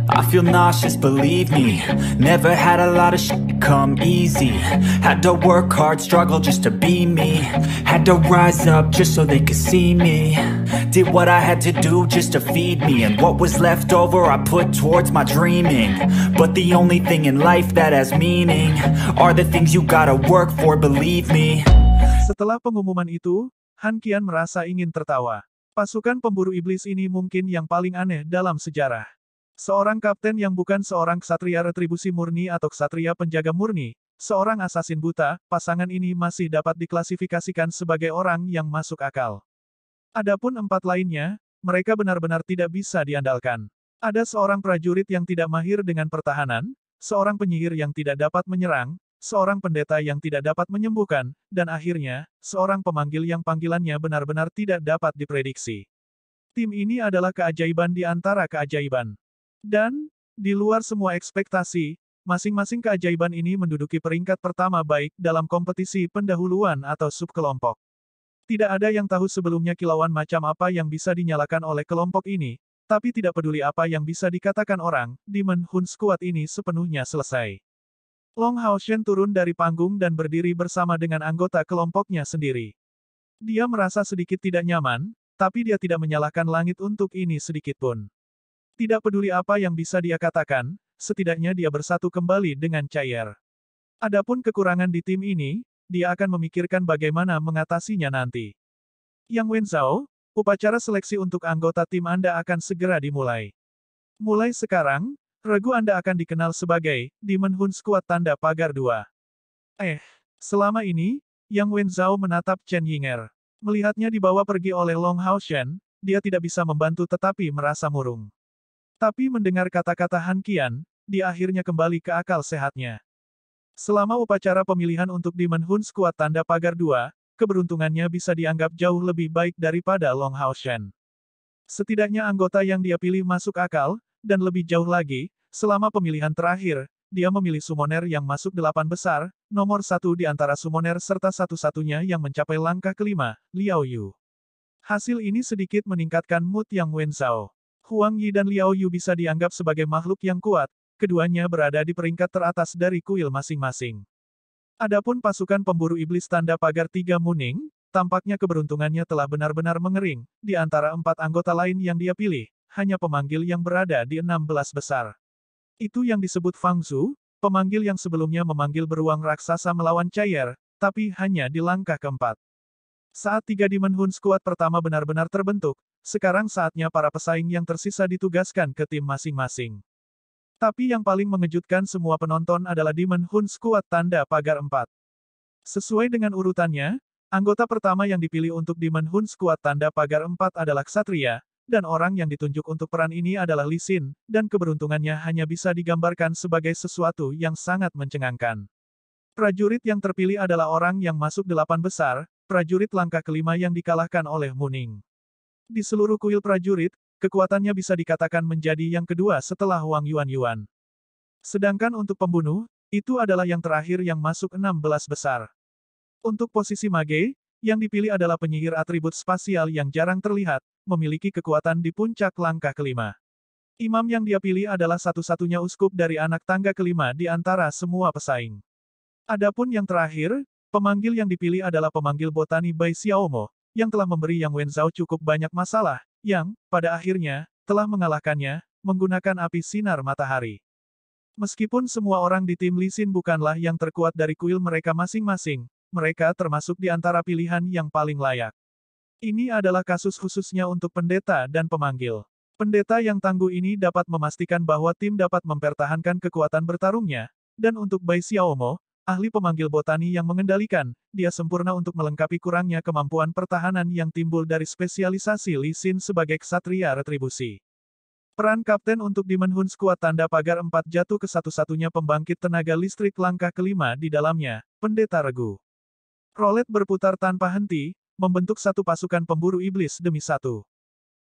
I feel nauseous, believe me. Never had a lot of shit come easy. Had to work hard, struggle just to be me. Had to rise up just so they could see me. Did what I had to do just to feed me. And what was left over I put towards my dreaming. But the only thing in life that has meaning are the things you gotta work for, believe me. Setelah pengumuman itu, Han Qian merasa ingin tertawa. Pasukan pemburu iblis ini mungkin yang paling aneh dalam sejarah. Seorang kapten yang bukan seorang ksatria retribusi murni atau ksatria penjaga murni, seorang asasin buta, pasangan ini masih dapat diklasifikasikan sebagai orang yang masuk akal. Adapun empat lainnya, mereka benar-benar tidak bisa diandalkan. Ada seorang prajurit yang tidak mahir dengan pertahanan, seorang penyihir yang tidak dapat menyerang, seorang pendeta yang tidak dapat menyembuhkan, dan akhirnya, seorang pemanggil yang panggilannya benar-benar tidak dapat diprediksi. Tim ini adalah keajaiban di antara keajaiban. Dan, di luar semua ekspektasi, masing-masing keajaiban ini menduduki peringkat pertama baik dalam kompetisi pendahuluan atau subkelompok. Tidak ada yang tahu sebelumnya kilauan macam apa yang bisa dinyalakan oleh kelompok ini, tapi tidak peduli apa yang bisa dikatakan orang, Demon Hun Squad ini sepenuhnya selesai. Long Haoshen turun dari panggung dan berdiri bersama dengan anggota kelompoknya sendiri. Dia merasa sedikit tidak nyaman, tapi dia tidak menyalahkan langit untuk ini sedikitpun. Tidak peduli apa yang bisa dia katakan, setidaknya dia bersatu kembali dengan Chaier. Adapun kekurangan di tim ini, dia akan memikirkan bagaimana mengatasinya nanti. Yang Wenzhao, upacara seleksi untuk anggota tim Anda akan segera dimulai. Mulai sekarang, regu Anda akan dikenal sebagai Demon Hun Squad Tanda Pagar 2. Selama ini, Yang Wenzhao menatap Chen Yinger. Melihatnya dibawa pergi oleh Long Haoshen, dia tidak bisa membantu tetapi merasa murung. Tapi mendengar kata-kata Han Qian, dia akhirnya kembali ke akal sehatnya. Selama upacara pemilihan untuk Demon Hun Squad Tanda Pagar 2, keberuntungannya bisa dianggap jauh lebih baik daripada Long Haoshen. Setidaknya anggota yang dia pilih masuk akal, dan lebih jauh lagi, selama pemilihan terakhir, dia memilih summoner yang masuk 8 besar, nomor 1 di antara summoner serta satu-satunya yang mencapai langkah kelima, Liao Yu. Hasil ini sedikit meningkatkan mood Yang Wenzhao. Huang Yi dan Liao Yu bisa dianggap sebagai makhluk yang kuat, keduanya berada di peringkat teratas dari kuil masing-masing. Adapun pasukan pemburu iblis Tanda Pagar 3 Muning, tampaknya keberuntungannya telah benar-benar mengering, di antara 4 anggota lain yang dia pilih, hanya pemanggil yang berada di 16 besar. Itu yang disebut Fang Zhu, pemanggil yang sebelumnya memanggil beruang raksasa melawan Chaier, tapi hanya di langkah keempat. Saat 3 Demon Hun Squad pertama benar-benar terbentuk, sekarang saatnya para pesaing yang tersisa ditugaskan ke tim masing-masing. Tapi yang paling mengejutkan semua penonton adalah Demon Hun Squad Tanda Pagar 4. Sesuai dengan urutannya, anggota pertama yang dipilih untuk Demon Hun Squad Tanda Pagar 4 adalah Ksatria, dan orang yang ditunjuk untuk peran ini adalah Li Xin, dan keberuntungannya hanya bisa digambarkan sebagai sesuatu yang sangat mencengangkan. Prajurit yang terpilih adalah orang yang masuk 8 besar, prajurit langkah kelima yang dikalahkan oleh Muning. Di seluruh kuil prajurit, kekuatannya bisa dikatakan menjadi yang kedua setelah Wang Yuan. Sedangkan untuk pembunuh, itu adalah yang terakhir yang masuk 16 besar. Untuk posisi mage, yang dipilih adalah penyihir atribut spasial yang jarang terlihat, memiliki kekuatan di puncak langkah kelima. Imam yang dia pilih adalah satu-satunya uskup dari anak tangga kelima di antara semua pesaing. Adapun yang terakhir, pemanggil yang dipilih adalah pemanggil botani Bai Xiaomo, yang telah memberi Yang Wenzhao cukup banyak masalah, yang, pada akhirnya, telah mengalahkannya, menggunakan api sinar matahari. Meskipun semua orang di tim Li Xin bukanlah yang terkuat dari kuil mereka masing-masing, mereka termasuk di antara pilihan yang paling layak. Ini adalah kasus khususnya untuk pendeta dan pemanggil. Pendeta yang tangguh ini dapat memastikan bahwa tim dapat mempertahankan kekuatan bertarungnya, dan untuk Bai Xiaomo, ahli pemanggil botani yang mengendalikan, dia sempurna untuk melengkapi kurangnya kemampuan pertahanan yang timbul dari spesialisasi Li Xin sebagai ksatria retribusi. Peran kapten untuk Demon Hun Squad Tanda Pagar 4 jatuh ke satu-satunya pembangkit tenaga listrik langkah kelima di dalamnya, Pendeta Regu. Rolet berputar tanpa henti, membentuk satu pasukan pemburu iblis demi satu.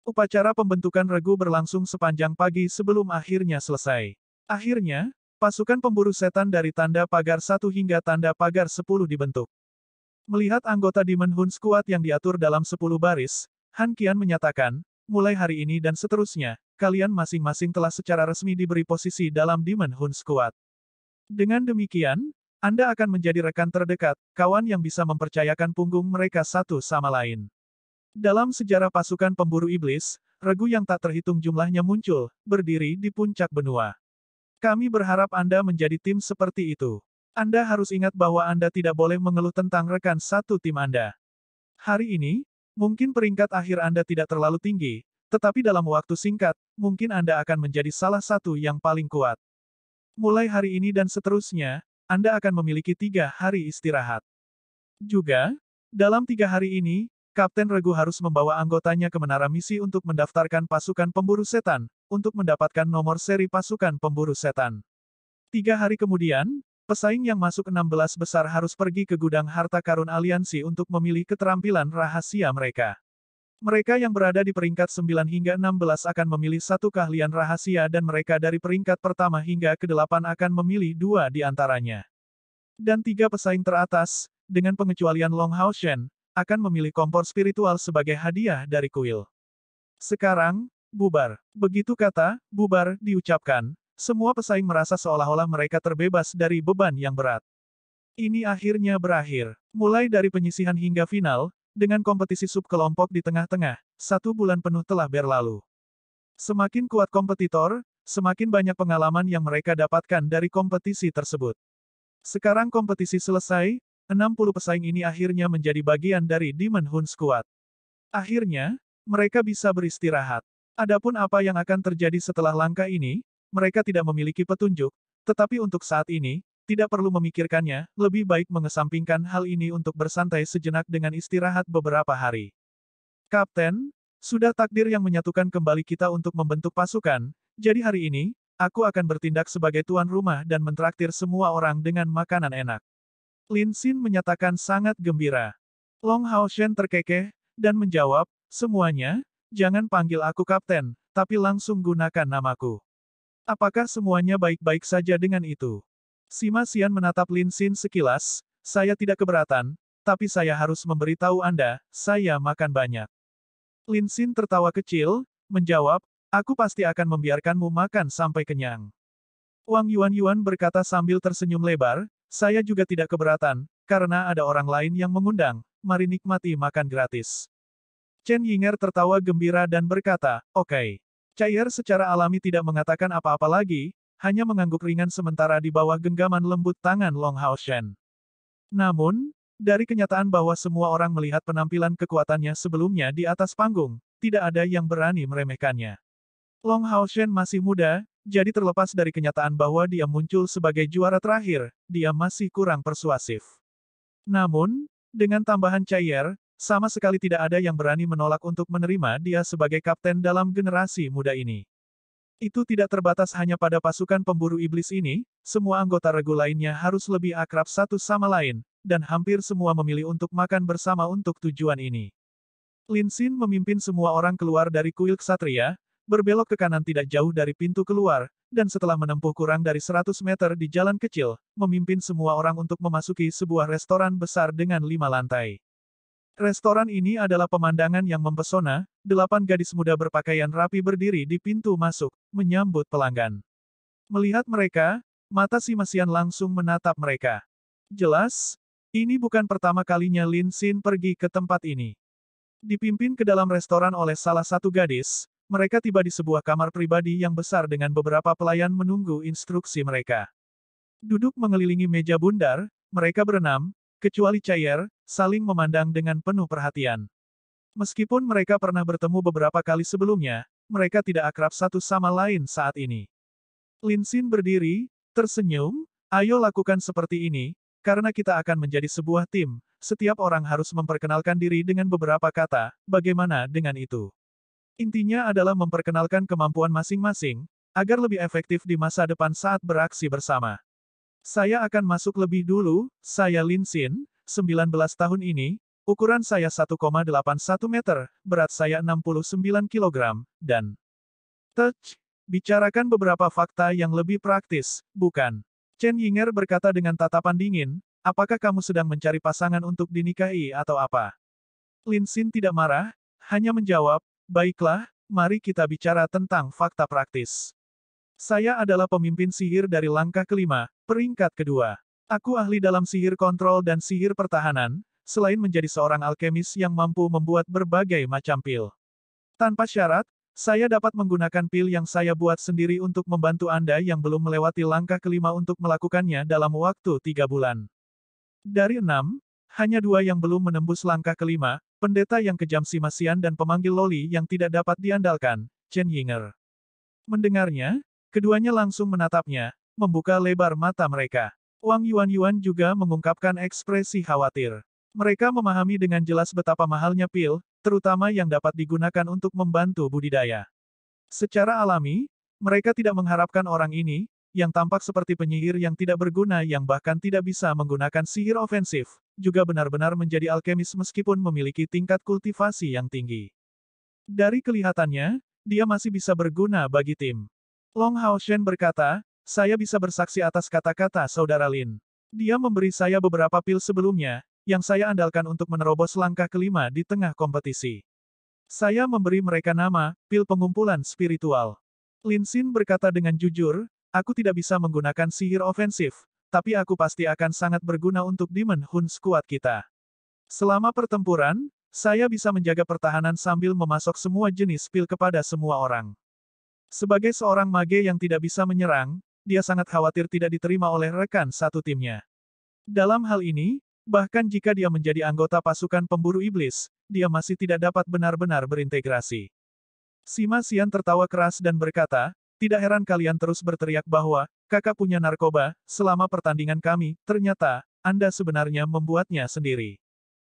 Upacara pembentukan Regu berlangsung sepanjang pagi sebelum akhirnya selesai. Akhirnya, pasukan pemburu setan dari Tanda Pagar 1 hingga Tanda Pagar 10 dibentuk. Melihat anggota Demon Hun Squad yang diatur dalam 10 baris, Han Qian menyatakan, mulai hari ini dan seterusnya, kalian masing-masing telah secara resmi diberi posisi dalam Demon Hun Squad. Dengan demikian, Anda akan menjadi rekan terdekat, kawan yang bisa mempercayakan punggung mereka satu sama lain. Dalam sejarah pasukan pemburu iblis, regu yang tak terhitung jumlahnya muncul, berdiri di puncak benua. Kami berharap Anda menjadi tim seperti itu. Anda harus ingat bahwa Anda tidak boleh mengeluh tentang rekan satu tim Anda. Hari ini, mungkin peringkat akhir Anda tidak terlalu tinggi, tetapi dalam waktu singkat, mungkin Anda akan menjadi salah satu yang paling kuat. Mulai hari ini dan seterusnya, Anda akan memiliki 3 hari istirahat. Juga, dalam 3 hari ini, Kapten Regu harus membawa anggotanya ke menara misi untuk mendaftarkan pasukan pemburu setan, untuk mendapatkan nomor seri pasukan pemburu setan. 3 hari kemudian, pesaing yang masuk 16 besar harus pergi ke gudang harta karun aliansi untuk memilih keterampilan rahasia mereka. Mereka yang berada di peringkat 9 hingga 16 akan memilih satu keahlian rahasia dan mereka dari peringkat pertama hingga ke-8 akan memilih 2 di antaranya. Dan 3 pesaing teratas, dengan pengecualian Long Hao Shen, akan memilih kompor spiritual sebagai hadiah dari kuil. Sekarang, bubar. Begitu kata, bubar, diucapkan, semua pesaing merasa seolah-olah mereka terbebas dari beban yang berat. Ini akhirnya berakhir. Mulai dari penyisihan hingga final, dengan kompetisi subkelompok di tengah-tengah, 1 bulan penuh telah berlalu. Semakin kuat kompetitor, semakin banyak pengalaman yang mereka dapatkan dari kompetisi tersebut. Sekarang kompetisi selesai, 60 pesaing ini akhirnya menjadi bagian dari Demon Hun Squad. Akhirnya, mereka bisa beristirahat. Adapun apa yang akan terjadi setelah langkah ini, mereka tidak memiliki petunjuk, tetapi untuk saat ini, tidak perlu memikirkannya, lebih baik mengesampingkan hal ini untuk bersantai sejenak dengan istirahat beberapa hari. Kapten, sudah takdir yang menyatukan kembali kita untuk membentuk pasukan, jadi hari ini, aku akan bertindak sebagai tuan rumah dan mentraktir semua orang dengan makanan enak. Lin Xin menyatakan sangat gembira. Long Hao Shen terkekeh, dan menjawab, semuanya, jangan panggil aku kapten, tapi langsung gunakan namaku. Apakah semuanya baik-baik saja dengan itu? Sima Xian menatap Lin Xin sekilas, saya tidak keberatan, tapi saya harus memberitahu Anda, saya makan banyak. Lin Xin tertawa kecil, menjawab, aku pasti akan membiarkanmu makan sampai kenyang. Wang Yuan berkata sambil tersenyum lebar, saya juga tidak keberatan, karena ada orang lain yang mengundang, mari nikmati makan gratis. Chen Yinger tertawa gembira dan berkata, oke. Cair secara alami tidak mengatakan apa-apa lagi, hanya mengangguk ringan sementara di bawah genggaman lembut tangan Long Hao Shen. Namun, dari kenyataan bahwa semua orang melihat penampilan kekuatannya sebelumnya di atas panggung, tidak ada yang berani meremehkannya. Long Hao Shen masih muda, jadi terlepas dari kenyataan bahwa dia muncul sebagai juara terakhir, dia masih kurang persuasif. Namun, dengan tambahan Cair, sama sekali tidak ada yang berani menolak untuk menerima dia sebagai kapten dalam generasi muda ini. Itu tidak terbatas hanya pada pasukan pemburu iblis ini, semua anggota regu lainnya harus lebih akrab satu sama lain, dan hampir semua memilih untuk makan bersama untuk tujuan ini. Lin Xin memimpin semua orang keluar dari kuil ksatria, berbelok ke kanan tidak jauh dari pintu keluar, dan setelah menempuh kurang dari 100 meter di jalan kecil, memimpin semua orang untuk memasuki sebuah restoran besar dengan 5 lantai. Restoran ini adalah pemandangan yang mempesona, 8 gadis muda berpakaian rapi berdiri di pintu masuk, menyambut pelanggan. Melihat mereka, mata Sima Xian langsung menatap mereka. Jelas, ini bukan pertama kalinya Lin Xin pergi ke tempat ini. Dipimpin ke dalam restoran oleh salah satu gadis, mereka tiba di sebuah kamar pribadi yang besar dengan beberapa pelayan menunggu instruksi mereka. Duduk mengelilingi meja bundar, mereka berenam, kecuali Cair, saling memandang dengan penuh perhatian. Meskipun mereka pernah bertemu beberapa kali sebelumnya, mereka tidak akrab satu sama lain saat ini. Lin Xin berdiri, tersenyum, ayo lakukan seperti ini, karena kita akan menjadi sebuah tim, setiap orang harus memperkenalkan diri dengan beberapa kata, bagaimana dengan itu? Intinya adalah memperkenalkan kemampuan masing-masing, agar lebih efektif di masa depan saat beraksi bersama. Saya akan masuk lebih dulu, saya Lin Xin, 19 tahun ini, ukuran saya 1,81 meter, berat saya 69 kg, dan bicarakan beberapa fakta yang lebih praktis, bukan? Chen Yinger berkata dengan tatapan dingin, apakah kamu sedang mencari pasangan untuk dinikahi atau apa? Lin Xin tidak marah, hanya menjawab, baiklah, mari kita bicara tentang fakta praktis. Saya adalah pemimpin sihir dari langkah kelima, peringkat kedua. Aku ahli dalam sihir kontrol dan sihir pertahanan, selain menjadi seorang alkemis yang mampu membuat berbagai macam pil. Tanpa syarat, saya dapat menggunakan pil yang saya buat sendiri untuk membantu Anda yang belum melewati langkah kelima untuk melakukannya dalam waktu 3 bulan. Dari 6, hanya 2 yang belum menembus langkah kelima, pendeta yang kejam si Masian dan pemanggil loli yang tidak dapat diandalkan, Chen Yinger. Mendengarnya, keduanya langsung menatapnya, membuka lebar mata mereka. Wang Yuan juga mengungkapkan ekspresi khawatir. Mereka memahami dengan jelas betapa mahalnya pil, terutama yang dapat digunakan untuk membantu budidaya. Secara alami, mereka tidak mengharapkan orang ini, yang tampak seperti penyihir yang tidak berguna yang bahkan tidak bisa menggunakan sihir ofensif, juga benar-benar menjadi alkemis meskipun memiliki tingkat kultivasi yang tinggi. Dari kelihatannya, dia masih bisa berguna bagi tim. Long Haoshen berkata, saya bisa bersaksi atas kata-kata saudara Lin. Dia memberi saya beberapa pil sebelumnya, yang saya andalkan untuk menerobos langkah kelima di tengah kompetisi. Saya memberi mereka nama, pil pengumpulan spiritual. Lin Xin berkata dengan jujur, aku tidak bisa menggunakan sihir ofensif, tapi aku pasti akan sangat berguna untuk Demon Hun Squad kita. Selama pertempuran, saya bisa menjaga pertahanan sambil memasok semua jenis pil kepada semua orang. Sebagai seorang mage yang tidak bisa menyerang, dia sangat khawatir tidak diterima oleh rekan satu timnya. Dalam hal ini, bahkan jika dia menjadi anggota pasukan pemburu iblis, dia masih tidak dapat benar-benar berintegrasi. Si Masian tertawa keras dan berkata, tidak heran kalian terus berteriak bahwa, kakak punya narkoba, selama pertandingan kami, ternyata, Anda sebenarnya membuatnya sendiri.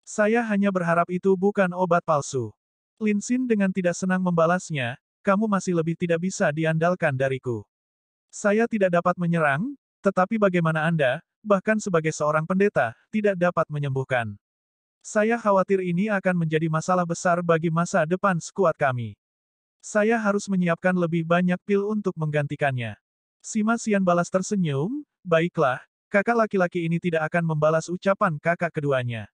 Saya hanya berharap itu bukan obat palsu. Lin Xin dengan tidak senang membalasnya, kamu masih lebih tidak bisa diandalkan dariku. Saya tidak dapat menyerang, tetapi bagaimana Anda, bahkan sebagai seorang pendeta, tidak dapat menyembuhkan. Saya khawatir ini akan menjadi masalah besar bagi masa depan skuad kami. Saya harus menyiapkan lebih banyak pil untuk menggantikannya. Si Masian balas tersenyum, baiklah, kakak laki-laki ini tidak akan membalas ucapan kakak keduanya.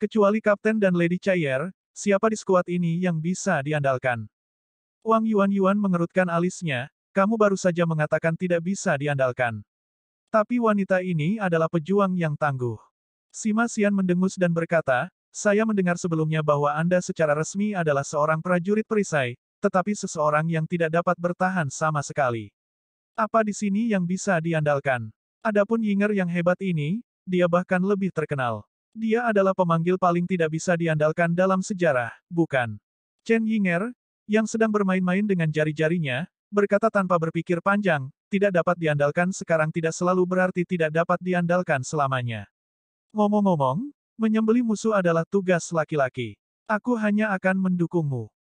Kecuali Kapten dan Lady Chair, siapa di skuad ini yang bisa diandalkan? Wang Yuan mengerutkan alisnya, kamu baru saja mengatakan tidak bisa diandalkan. Tapi wanita ini adalah pejuang yang tangguh. Si Masian mendengus dan berkata, saya mendengar sebelumnya bahwa Anda secara resmi adalah seorang prajurit perisai, tetapi seseorang yang tidak dapat bertahan sama sekali. Apa di sini yang bisa diandalkan? Adapun Yinger yang hebat ini, dia bahkan lebih terkenal. Dia adalah pemanggil paling tidak bisa diandalkan dalam sejarah, bukan? Chen Yinger, yang sedang bermain-main dengan jari-jarinya, berkata tanpa berpikir panjang, tidak dapat diandalkan sekarang tidak selalu berarti tidak dapat diandalkan selamanya. Ngomong-ngomong, menyembelih musuh adalah tugas laki-laki. Aku hanya akan mendukungmu.